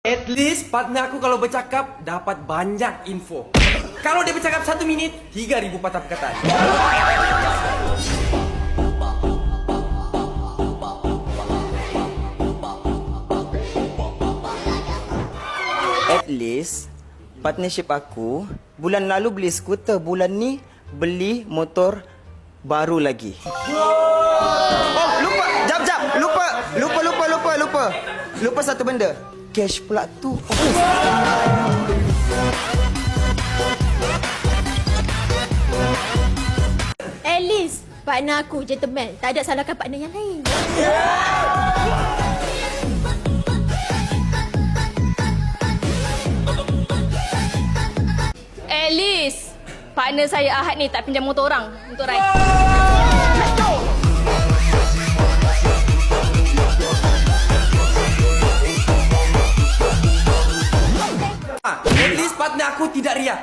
At least partner aku kalau bercakap dapat banyak info. Kalau dia bercakap 1 minit, 3,000 patah perkataan. At least partnership aku bulan lalu beli skuter, bulan ni beli motor baru lagi. Oh, lupa. Jap. Lupa satu benda. Cash pula tu. At least partner aku gentleman, tak ada salahkan partner yang lain. At least partner saya Ahad ni tak pinjam motor orang untuk ride. At least partner aku tidak riak.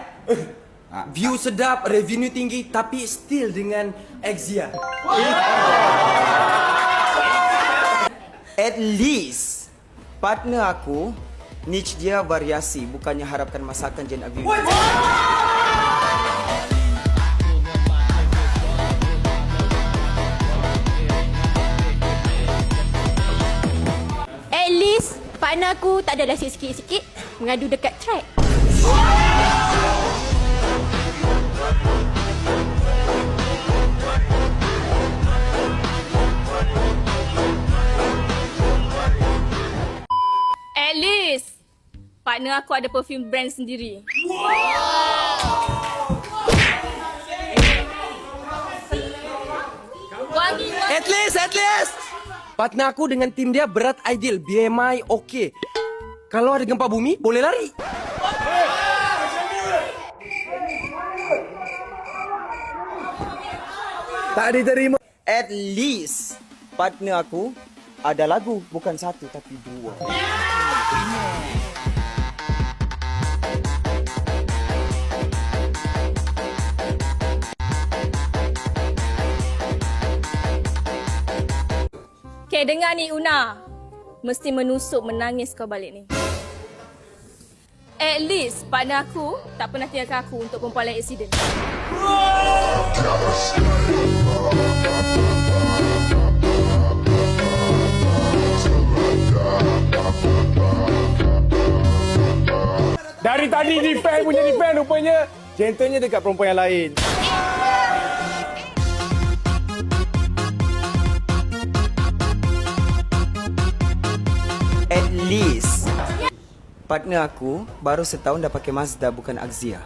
View sedap, revenue tinggi, tapi still dengan Exia. At least partner aku niche dia variasi, bukannya harapkan masakan Jen Aviv. At least partner aku tak ada lasik sikit-sikit mengadu dekat track. At least partner aku ada perfume brand sendiri. Wangi. At least. Partner aku dengan tim dia berat ideal, BMI okey. Kalau ada gempa bumi, boleh lari. Tak diterima. At least partner aku ada lagu, bukan satu tapi 2. Okay, dengar ni Una. Mesti menusuk, menangis kau balik ni. At least partner aku tak pernah tinggalkan aku untuk perempuan lain accident. Dari tadi defend rupanya gentlenya dekat perempuan yang lain. At least partner aku baru setahun dah pakai Mazda, bukan Axia.